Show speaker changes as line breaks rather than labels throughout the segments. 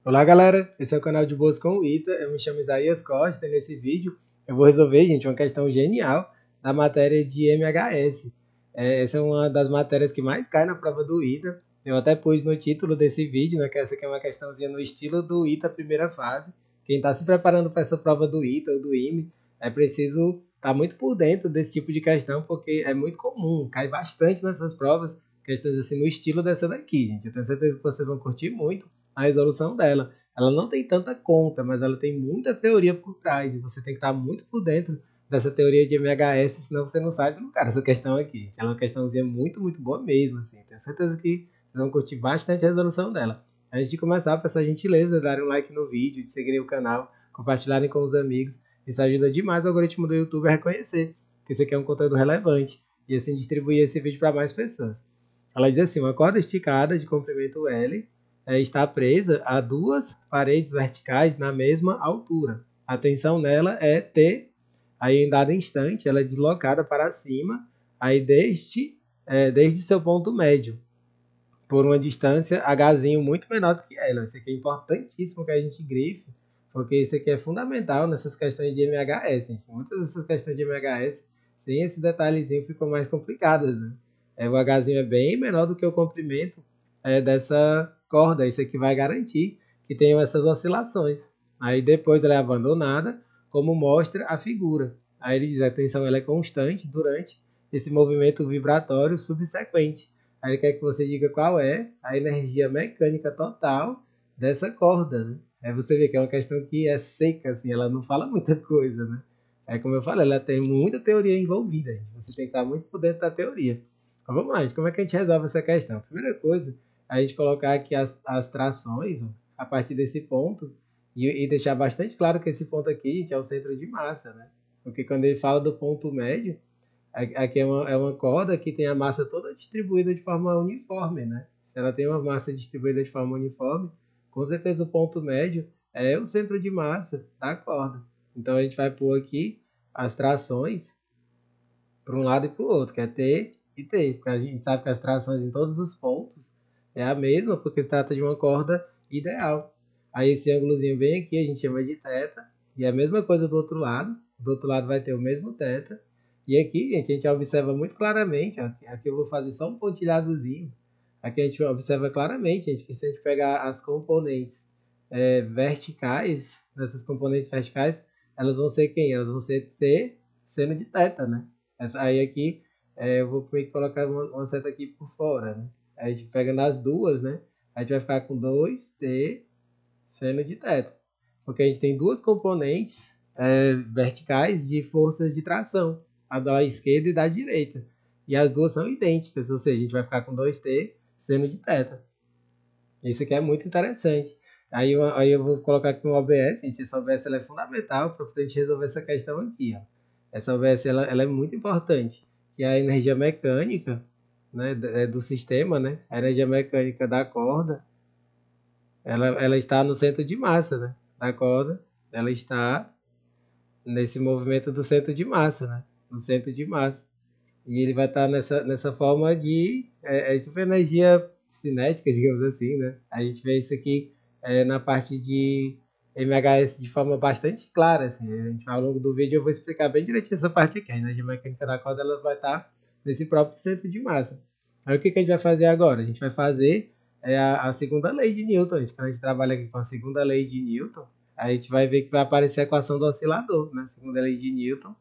Olá galera, esse é o canal de Boas com o Ita, eu me chamo Isaías Costa e nesse vídeo eu vou resolver, gente, uma questão genial da matéria de MHS. Essa é uma das matérias que mais cai na prova do Ita, eu até pus no título desse vídeo, né, que essa aqui é uma questãozinha no estilo do Ita primeira fase. Quem está se preparando para essa prova do Ita ou do IME é preciso estar muito por dentro desse tipo de questão, porque é muito comum, cai bastante nessas provas, questões assim no estilo dessa daqui, gente. Eu tenho certeza que vocês vão curtir muito a resolução dela. Ela não tem tanta conta, mas ela tem muita teoria por trás, e você tem que estar muito por dentro dessa teoria de MHS, senão você não sai do lugar. Essa questão aqui, ela é uma questãozinha muito, muito boa mesmo, assim. Tenho certeza que vocês vão curtir bastante a resolução dela. Antes de começar, peço a gentileza de darem um like no vídeo, de seguirem o canal, compartilharem com os amigos. Isso ajuda demais o algoritmo do YouTube a reconhecer que isso aqui é um conteúdo relevante e assim distribuir esse vídeo para mais pessoas. Ela diz assim: uma corda esticada de comprimento L está presa a duas paredes verticais na mesma altura. A tensão nela é T, aí em dado instante ela é deslocada para cima, aí desde seu ponto médio, por uma distância Hzinho muito menor do que ela. Isso aqui é importantíssimo que a gente grife, porque isso aqui é fundamental nessas questões de MHS. Gente. Muitas dessas questões de MHS, sem esse detalhezinho, ficam mais complicadas. Né? O Hzinho é bem menor do que o comprimento dessa corda. Isso aqui vai garantir que tenham essas oscilações. Aí depois ela é abandonada, como mostra a figura. Aí ele diz que a tensão ela é constante durante esse movimento vibratório subsequente. Aí ele quer que você diga qual é a energia mecânica total dessa corda, né? Aí você vê que é uma questão que é seca, assim, ela não fala muita coisa, né? É como eu falei, ela tem muita teoria envolvida, gente. Você tem que estar muito por dentro da teoria. Então vamos lá, gente, como é que a gente resolve essa questão? A primeira coisa, a gente colocar aqui as trações ó, a partir desse ponto e deixar bastante claro que esse ponto aqui, gente, é o centro de massa, né? Porque quando ele fala do ponto médio, aqui é uma corda que tem a massa toda distribuída de forma uniforme, né? Se ela tem uma massa distribuída de forma uniforme, com certeza o ponto médio é o centro de massa da corda. Então a gente vai pôr aqui as trações para um lado e para o outro, que é T e T, porque a gente sabe que as trações em todos os pontos é a mesma, porque se trata de uma corda ideal. Aí esse ângulozinho bem aqui a gente chama de θ, e é a mesma coisa do outro lado. Do outro lado vai ter o mesmo θ. E aqui, gente, a gente observa muito claramente, ó, aqui eu vou fazer só um pontilhadozinho. Aqui a gente observa claramente, gente, que se a gente pegar as componentes verticais, nessas componentes verticais, elas vão ser quem? Elas vão ser T seno de θ, né? Essa aí aqui, eu vou meio que colocar uma seta aqui por fora, né? Aí a gente pega nas duas, né? A gente vai ficar com 2t seno de θ. Porque a gente tem duas componentes verticais de forças de tração, a da esquerda e da direita. E as duas são idênticas, ou seja, a gente vai ficar com 2t seno de θ. Isso aqui é muito interessante. Aí eu vou colocar aqui um OBS, gente. Essa OBS ela é fundamental para a gente resolver essa questão aqui. Ó. Essa OBS ela é muito importante. Que é a energia mecânica né, do sistema, né? A energia mecânica da corda, ela está no centro de massa né, da corda. Ela está nesse movimento do centro de massa, né? No centro de massa. E ele vai estar nessa forma de tipo energia cinética, digamos assim, né? A gente vê isso aqui na parte de MHS de forma bastante clara, assim. A gente, ao longo do vídeo eu vou explicar bem direitinho essa parte aqui. A energia mecânica da corda ela vai estar nesse próprio centro de massa. Aí o que a gente vai fazer agora? A gente vai fazer a segunda lei de Newton. Quando a gente trabalha aqui com a segunda lei de Newton, a gente vai ver que vai aparecer a equação do oscilador, né? Segunda lei de Newton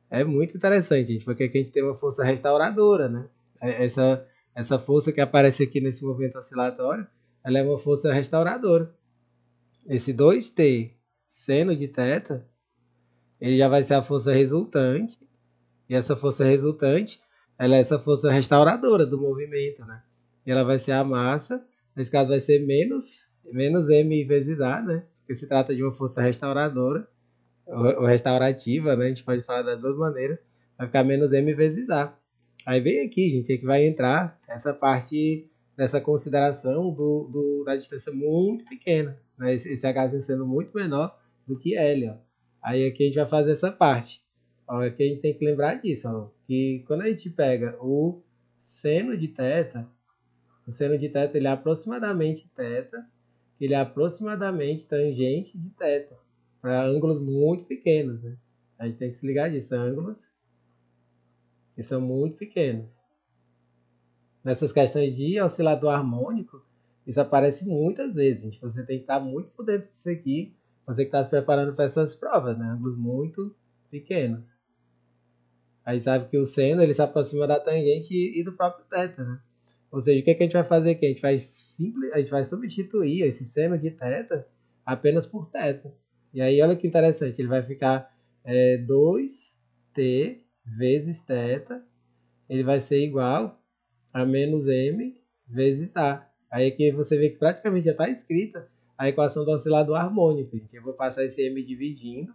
é muito interessante, gente, porque aqui a gente tem uma força restauradora, né? Essa força que aparece aqui nesse movimento oscilatório, ela é uma força restauradora. Esse 2t seno de θ, ele já vai ser a força resultante, e essa força resultante, ela é essa força restauradora do movimento, né? E ela vai ser a massa, nesse caso vai ser menos m vezes a, né? Porque se trata de uma força restauradora, ou restaurativa, né? A gente pode falar das duas maneiras. Vai ficar menos m vezes a. Aí vem aqui, gente, é que vai entrar essa parte dessa consideração da distância muito pequena, né? Esse H sendo muito menor do que L, ó. Aí aqui a gente vai fazer essa parte. Ó, aqui a gente tem que lembrar disso, ó, que quando a gente pega o seno de θ ele é aproximadamente θ, que ele é aproximadamente tangente de θ, para ângulos muito pequenos, né? A gente tem que se ligar disso, ângulos que são muito pequenos. Nessas questões de oscilador harmônico, isso aparece muitas vezes, gente. Você tem que estar muito por dentro disso aqui, você que está se preparando para essas provas, né? Ângulos muito pequenos. Aí sabe que o seno ele se aproxima da tangente e do próprio θ, né? Ou seja, o que a gente vai fazer aqui? A gente vai substituir esse seno de θ apenas por θ. E aí, olha que interessante, ele vai ficar 2t vezes θ, ele vai ser igual a menos m vezes a. Aí aqui você vê que praticamente já está escrita a equação do oscilador harmônico. Gente. Eu vou passar esse m dividindo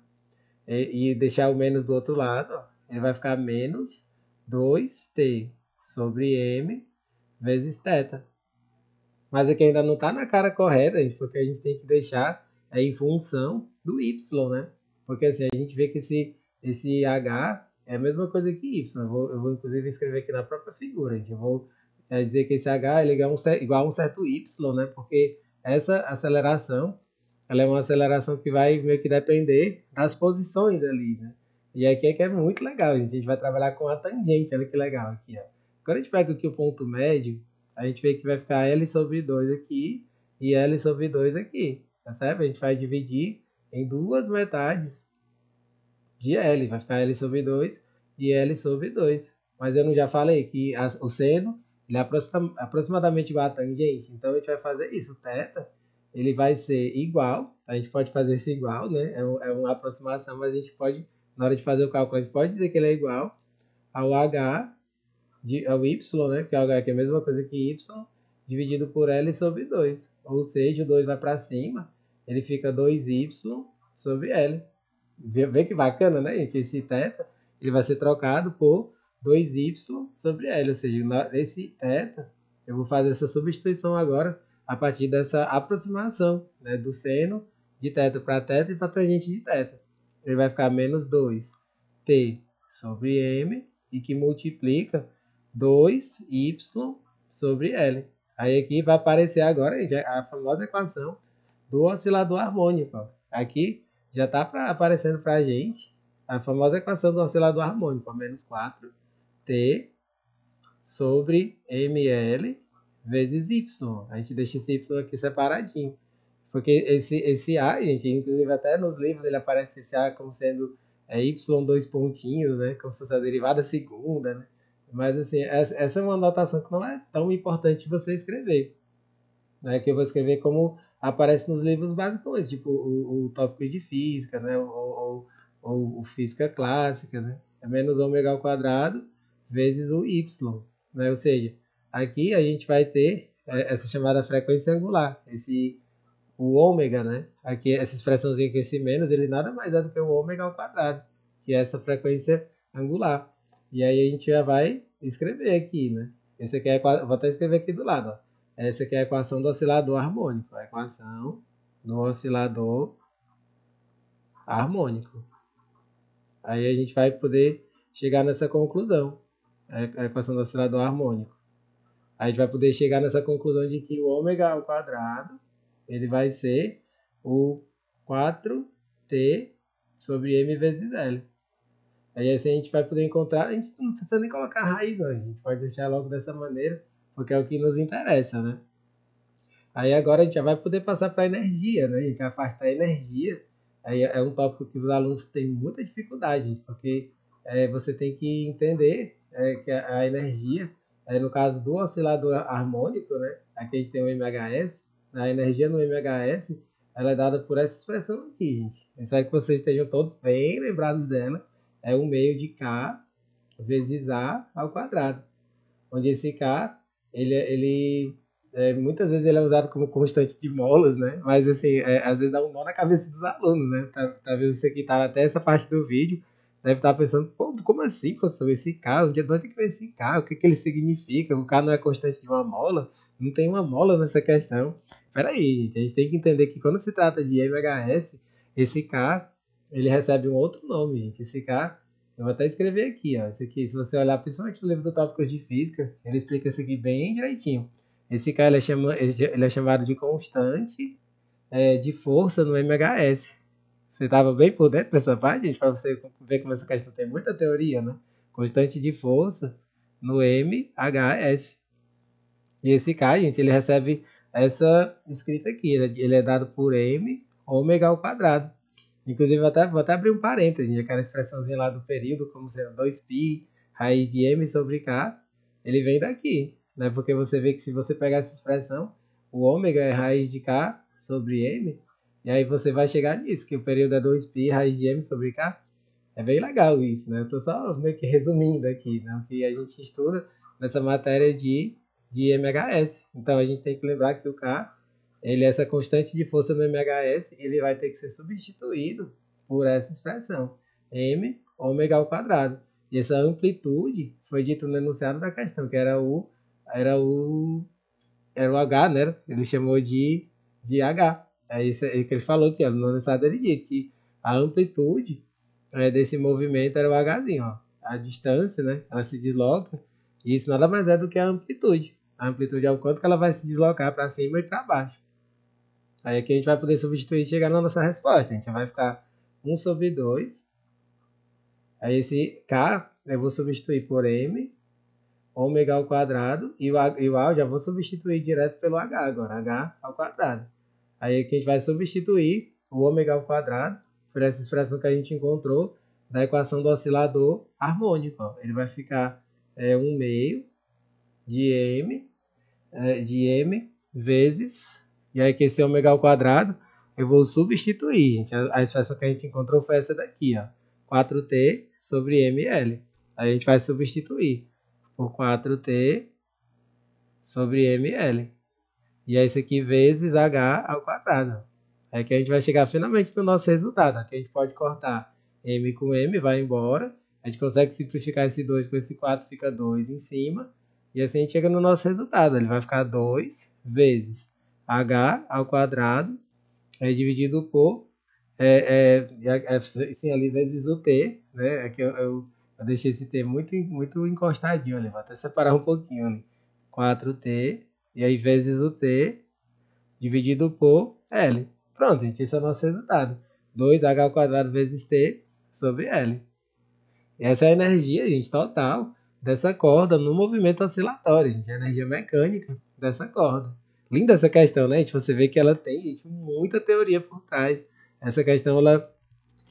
e deixar o menos do outro lado. Ó. Ele vai ficar menos 2t sobre m vezes θ. Mas aqui ainda não está na cara correta, gente, porque a gente tem que deixar em função do y, né? Porque assim, a gente vê que esse h é a mesma coisa que y. Eu vou inclusive escrever aqui na própria figura, gente. Eu vou dizer que esse h ele é igual a um certo y, né? Porque essa aceleração, ela é uma aceleração que vai meio que depender das posições ali, né? E aqui é que é muito legal, gente. A gente vai trabalhar com a tangente, olha que legal aqui, ó. Quando a gente pega aqui o ponto médio, a gente vê que vai ficar L sobre 2 aqui e L sobre 2 aqui, tá certo? A gente vai dividir em duas metades de L, vai ficar L sobre 2 e L sobre 2. Mas eu não já falei que o seno ele é aproximadamente igual a tangente, então a gente vai fazer isso, θ, ele vai ser igual, a gente pode fazer isso igual, né? É uma aproximação, mas a gente pode, na hora de fazer o cálculo, a gente pode dizer que ele é igual ao H ao y, né? Que é H que é a mesma coisa que y, dividido por L sobre 2. Ou seja, o 2 vai para cima, ele fica 2y sobre L. Vê que bacana, né, gente? Esse θ, ele vai ser trocado por 2y sobre L. Ou seja, nesse θ, eu vou fazer essa substituição agora a partir dessa aproximação, né, do seno de θ para θ e para tangente de θ. Ele vai ficar menos 2t sobre m e que multiplica 2y sobre L. Aí aqui vai aparecer agora, gente, a famosa equação do oscilador harmônico. Ó. Aqui já está aparecendo para a gente a famosa equação do oscilador harmônico, ó, menos 4t sobre ml vezes y. A gente deixa esse y aqui separadinho. Porque esse A, gente, inclusive até nos livros ele aparece esse A como sendo y dois pontinhos, né? Como se fosse a derivada segunda, né? Mas assim, essa é uma anotação que não é tão importante você escrever. Né? Que eu vou escrever como aparece nos livros básicos, tipo o tópico de física, né? Ou física clássica, né? É menos ômega ao quadrado vezes o y, né? Ou seja, aqui a gente vai ter essa chamada frequência angular, o ômega, né? Aqui essa expressãozinha aqui, esse menos, ele nada mais é do que o ômega ao quadrado, que é essa frequência angular. E aí a gente já vai escrever aqui, né? Esse aqui vou até escrever aqui do lado, ó. Essa aqui é a equação do oscilador harmônico, a equação do oscilador harmônico. Aí a gente vai poder chegar nessa conclusão, a equação do oscilador harmônico. Aí a gente vai poder chegar nessa conclusão de que o ômega ao quadrado ele vai ser o 4t sobre m vezes L. Aí assim a gente vai poder encontrar, a gente não precisa nem colocar raiz, não, a gente pode deixar logo dessa maneira, porque é o que nos interessa, né? Aí agora a gente já vai poder passar para a energia, né? A gente vai afastar a energia. Aí é um tópico que os alunos têm muita dificuldade, gente, porque você tem que entender que a energia, no caso do oscilador harmônico, né? Aqui a gente tem o MHS, a energia no MHS ela é dada por essa expressão aqui, gente. Eu espero que vocês estejam todos bem lembrados dela. É 1 meio de K vezes A ao quadrado. Onde esse K, muitas vezes ele é usado como constante de molas, né? Mas assim, às vezes dá um nó na cabeça dos alunos, né? Talvez você que está até essa parte do vídeo deve estar pensando, pô, como assim, professor? Esse K, de onde é que vem esse K? O que ele significa? O K não é constante de uma mola? Não tem uma mola nessa questão. Peraí, gente, a gente tem que entender que quando se trata de MHS, esse K, ele recebe um outro nome, gente. Esse K, eu vou até escrever aqui, ó. Esse aqui, se você olhar principalmente no livro do Tópicos de Física, ele explica isso aqui bem direitinho. Esse K ele é chamado de constante de força no MHS. Você estava bem por dentro dessa parte, gente? Para você ver como essa questão tem muita teoria, né? Constante de força no MHS. E esse K, gente, ele recebe essa escrita aqui. Ele é dado por M ômega ao quadrado. Inclusive, vou até abrir um parênteses, aquela expressãozinha lá do período, como sendo 2π, raiz de M sobre K, ele vem daqui, né? Porque você vê que se você pegar essa expressão, o ômega é raiz de K sobre M, e aí você vai chegar nisso, que o período é 2π, raiz de M sobre K. É bem legal isso, né? Eu tô só meio que resumindo aqui, né? O que a gente estuda nessa matéria de MHS. Então, a gente tem que lembrar que o K, ele é essa constante de força no MHS, ele vai ter que ser substituído por essa expressão, M ômega ao quadrado. E essa amplitude foi dito no enunciado da questão, que era o H, né? Ele chamou de H. É isso que ele falou aqui, ó, no enunciado ele disse que a amplitude desse movimento era o Hzinho, ó. A distância, né? Ela se desloca, e isso nada mais é do que a amplitude. A amplitude é o quanto que ela vai se deslocar para cima e para baixo. Aí aqui a gente vai poder substituir e chegar na nossa resposta. A gente vai ficar 1 sobre 2. Aí esse K eu vou substituir por M, ômega ao quadrado, e o A eu já vou substituir direto pelo H agora, H ao quadrado. Aí aqui a gente vai substituir o ômega ao quadrado por essa expressão que a gente encontrou da equação do oscilador harmônico. Ó. Ele vai ficar 1 meio de M vezes, e aí que esse ômega ao quadrado eu vou substituir, gente. A expressão que a gente encontrou foi essa daqui, ó, 4t sobre ml. Aí a gente vai substituir por 4t sobre ml. E é isso aqui vezes h ao quadrado. É que a gente vai chegar finalmente no nosso resultado. Aqui a gente pode cortar m com m, vai embora. A gente consegue simplificar esse 2 com esse 4, fica 2 em cima. E assim a gente chega no nosso resultado. Ele vai ficar 2 vezes h ao quadrado dividido por sim, ali vezes o t, né? Aqui eu deixei esse t muito encostadinho ali. Vou até separar um pouquinho ali. 4t, e aí vezes o t dividido por L. Pronto, gente, esse é o nosso resultado. 2h ao quadrado vezes t sobre L. E essa é a energia, gente, total dessa corda no movimento oscilatório, gente. A energia mecânica dessa corda. Linda essa questão, né, gente? Você vê que ela tem, gente, muita teoria por trás. Essa questão, ela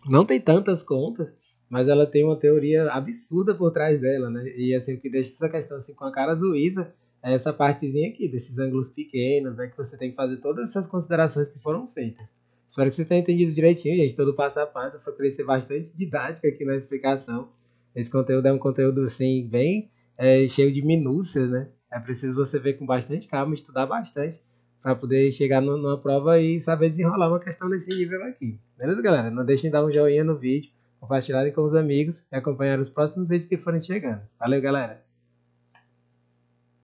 não tem tantas contas, mas ela tem uma teoria absurda por trás dela, né? E assim, o que deixa essa questão assim com a cara doída é essa partezinha aqui, desses ângulos pequenos, né? Que você tem que fazer todas essas considerações que foram feitas. Espero que você tenha entendido direitinho, gente, todo passo a passo. Eu procurei ser bastante didático aqui na explicação. Esse conteúdo é um conteúdo, assim, bem cheio de minúcias, né? É preciso você ver com bastante calma, estudar bastante, para poder chegar numa prova e saber desenrolar uma questão desse nível aqui. Beleza, galera? Não deixem de dar um joinha no vídeo, compartilharem com os amigos e acompanhar os próximos vídeos que forem chegando. Valeu, galera!